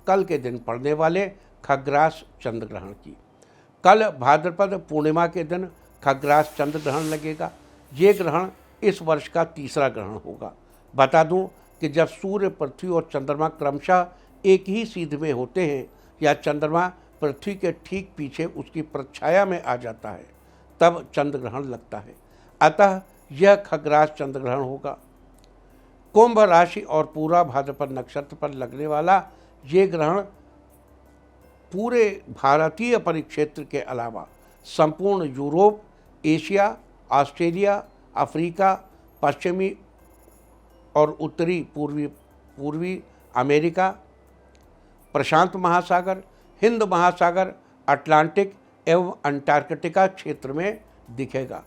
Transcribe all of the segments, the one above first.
कल के दिन पड़ने वाले खग्रास चंद्र ग्रहण की। कल भाद्रपद पूर्णिमा के दिन खग्रास चंद्र ग्रहण लगेगा। ये ग्रहण इस वर्ष का तीसरा ग्रहण होगा। बता दूं कि जब सूर्य, पृथ्वी और चंद्रमा क्रमशः एक ही सीध में होते हैं या चंद्रमा पृथ्वी के ठीक पीछे उसकी परछाया में आ जाता है, तब चंद्र ग्रहण लगता है। अतः यह खग्रास चंद्र ग्रहण होगा। कुंभ राशि और पूरा भाद्रपद नक्षत्र पर लगने वाला ये ग्रहण पूरे भारतीय परिक्षेत्र के अलावा संपूर्ण यूरोप, एशिया, ऑस्ट्रेलिया, अफ्रीका, पश्चिमी और उत्तरी पूर्वी अमेरिका, प्रशांत महासागर, हिंद महासागर, अटलांटिक एवं अंटार्कटिका क्षेत्र में दिखेगा।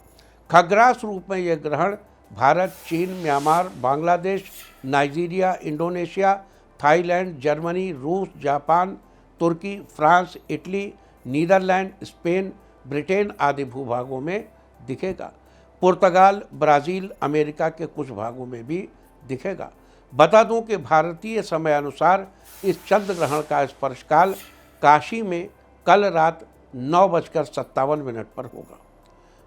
खग्रास रूप में यह ग्रहण भारत, चीन, Myanmar, Bangladesh, Nigeria, Indonesia, Thailand, Germany, रूस, जापान, तुर्की, France, Italy, Netherland, Spain, Britain आदि भूभागों में दिखेगा। पुर्तगाल, ब्राज़ील, अमेरिका के कुछ भागों में भी दिखेगा। बता दूं कि भारतीय समय अनुसार इस चंद्र ग्रहण का स्पर्शकाल काशी में कल रात 9:57 पर होगा,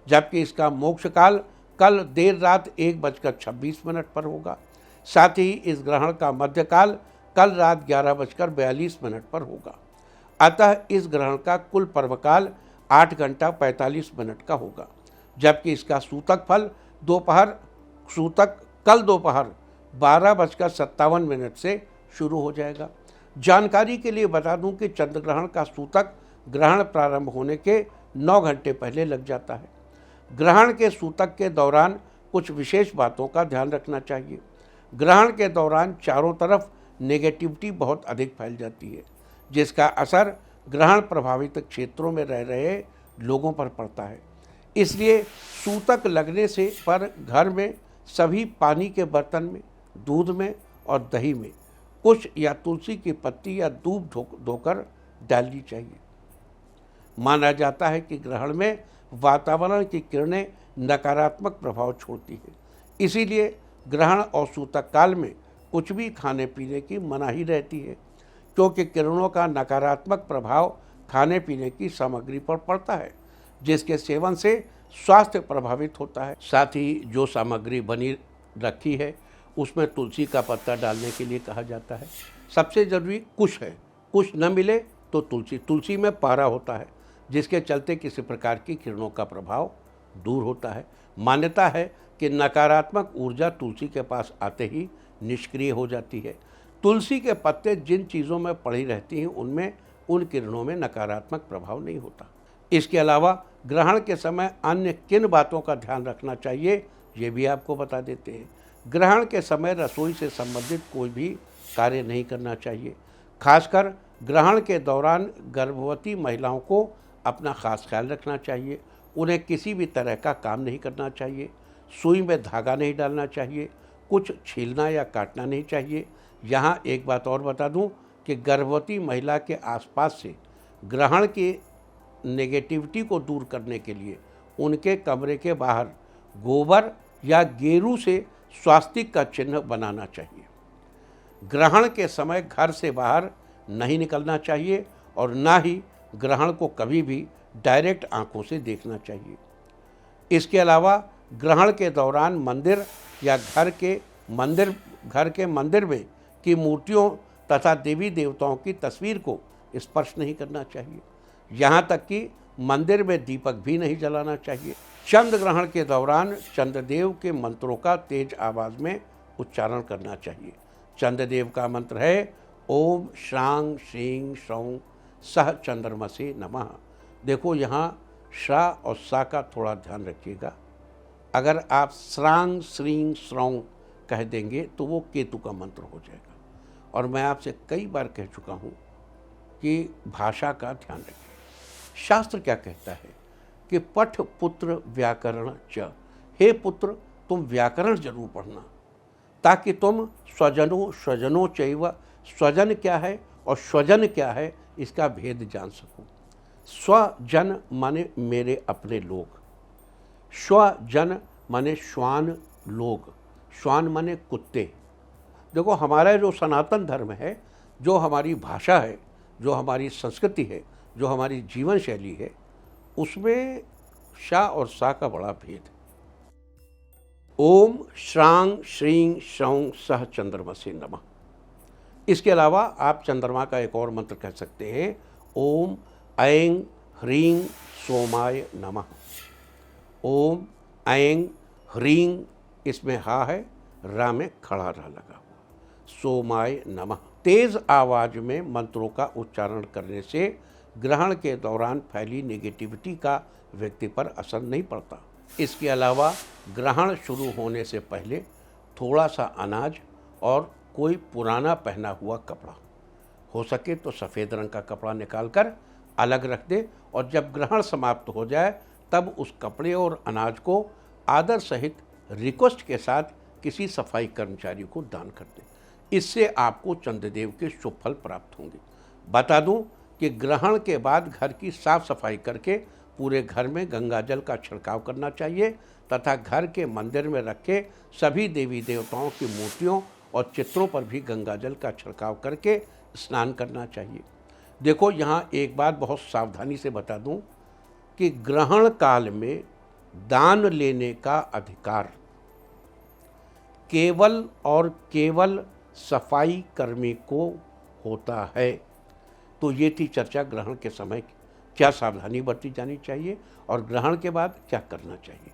जबकि इसका मोक्ष काल कल देर रात 1:26 पर होगा। साथ ही इस ग्रहण का मध्यकाल कल रात 11:42 पर होगा। अतः इस ग्रहण का कुल पर्वकाल 8 घंटा 45 मिनट का होगा, जबकि इसका सूतक फल कल दोपहर 12:57 से शुरू हो जाएगा। जानकारी के लिए बता दूं कि चंद्र ग्रहण का सूतक ग्रहण प्रारंभ होने के 9 घंटे पहले लग जाता है। ग्रहण के सूतक के दौरान कुछ विशेष बातों का ध्यान रखना चाहिए। ग्रहण के दौरान चारों तरफ नेगेटिविटी बहुत अधिक फैल जाती है, जिसका असर ग्रहण प्रभावित क्षेत्रों में रह रहे लोगों पर पड़ता है। इसलिए सूतक लगने से पर घर में सभी पानी के बर्तन में, दूध में और दही में कुश या तुलसी की पत्ती या दूब धोकर डालनी चाहिए। माना जाता है कि ग्रहण में वातावरण की किरणें नकारात्मक प्रभाव छोड़ती हैं, इसीलिए ग्रहण और सूतक काल में कुछ भी खाने पीने की मनाही रहती है, क्योंकि किरणों का नकारात्मक प्रभाव खाने पीने की सामग्री पर पड़ता है, जिसके सेवन से स्वास्थ्य प्रभावित होता है। साथ ही जो सामग्री बनी रखी है उसमें तुलसी का पत्ता डालने के लिए कहा जाता है। सबसे ज़रूरी कुश है। कुश न मिले तो तुलसी में पारा होता है, जिसके चलते किसी प्रकार की किरणों का प्रभाव दूर होता है। मान्यता है कि नकारात्मक ऊर्जा तुलसी के पास आते ही निष्क्रिय हो जाती है। तुलसी के पत्ते जिन चीज़ों में पड़ी रहती हैं उनमें उन किरणों में नकारात्मक प्रभाव नहीं होता। इसके अलावा ग्रहण के समय अन्य किन बातों का ध्यान रखना चाहिए ये भी आपको बता देते हैं। ग्रहण के समय रसोई से संबंधित कोई भी कार्य नहीं करना चाहिए। खासकर ग्रहण के दौरान गर्भवती महिलाओं को अपना खास ख्याल रखना चाहिए। उन्हें किसी भी तरह का काम नहीं करना चाहिए। सुई में धागा नहीं डालना चाहिए। कुछ छीलना या काटना नहीं चाहिए। यहाँ एक बात और बता दूं कि गर्भवती महिला के आसपास से ग्रहण की नेगेटिविटी को दूर करने के लिए उनके कमरे के बाहर गोबर या गेरू से स्वास्तिक का चिन्ह बनाना चाहिए। ग्रहण के समय घर से बाहर नहीं निकलना चाहिए और ना ही ग्रहण को कभी भी डायरेक्ट आंखों से देखना चाहिए। इसके अलावा ग्रहण के दौरान मंदिर या घर के मंदिर में की मूर्तियों तथा देवी देवताओं की तस्वीर को स्पर्श नहीं करना चाहिए। यहाँ तक कि मंदिर में दीपक भी नहीं जलाना चाहिए। चंद्र ग्रहण के दौरान चंद्रदेव के मंत्रों का तेज आवाज़ में उच्चारण करना चाहिए। चंद्रदेव का मंत्र है ओम श्रांग श्रीं श्रौं सह चंद्रमसे नमः। देखो यहाँ श्रा और सा का थोड़ा ध्यान रखिएगा। अगर आप श्रांग श्रीं श्रौं कह देंगे तो वो केतु का मंत्र हो जाएगा। और मैं आपसे कई बार कह चुका हूँ कि भाषा का ध्यान रखिए। शास्त्र क्या कहता है कि पठ पुत्र व्याकरण च, हे पुत्र तुम व्याकरण जरूर पढ़ना, ताकि तुम स्वजनों चैव, स्वजन क्या है और स्वजन क्या है इसका भेद जान सको। स्वजन माने मेरे अपने लोग, स्वजन माने श्वान लोग, श्वान माने कुत्ते। देखो हमारा जो सनातन धर्म है जो हमारी भाषा है, जो हमारी संस्कृति है, जो हमारी जीवन शैली है, उसमें शा और सा का बड़ा भेद है। ओम श्रांग श्रीं श्रौं सह चंद्रमसे नमः। इसके अलावा आप चंद्रमा का एक और मंत्र कह सकते हैं, ओम ऐं ह्रीं सोमाय नमः। ओम ऐं ह्रीं, इसमें हा है, रा में खड़ा रहा लगा हुआ, सोमाय नमः। तेज आवाज में मंत्रों का उच्चारण करने से ग्रहण के दौरान फैली नेगेटिविटी का व्यक्ति पर असर नहीं पड़ता। इसके अलावा ग्रहण शुरू होने से पहले थोड़ा सा अनाज और कोई पुराना पहना हुआ कपड़ा, हो सके तो सफ़ेद रंग का कपड़ा निकालकर अलग रख दे, और जब ग्रहण समाप्त हो जाए तब उस कपड़े और अनाज को आदर सहित रिक्वेस्ट के साथ किसी सफाई कर्मचारी को दान कर दें। इससे आपको चंद्रदेव के शुभ फल प्राप्त होंगे। बता दूं कि ग्रहण के बाद घर की साफ सफाई करके पूरे घर में गंगा जल का छिड़काव करना चाहिए तथा घर के मंदिर में रखे सभी देवी देवताओं की मूर्तियों और चित्रों पर भी गंगा जल का छिड़काव करके स्नान करना चाहिए। देखो, यहाँ एक बात बहुत सावधानी से बता दूं कि ग्रहण काल में दान लेने का अधिकार केवल और केवल सफाई कर्मी को होता है। तो ये थी चर्चा ग्रहण के समय क्या सावधानी बरती जानी चाहिए और ग्रहण के बाद क्या करना चाहिए।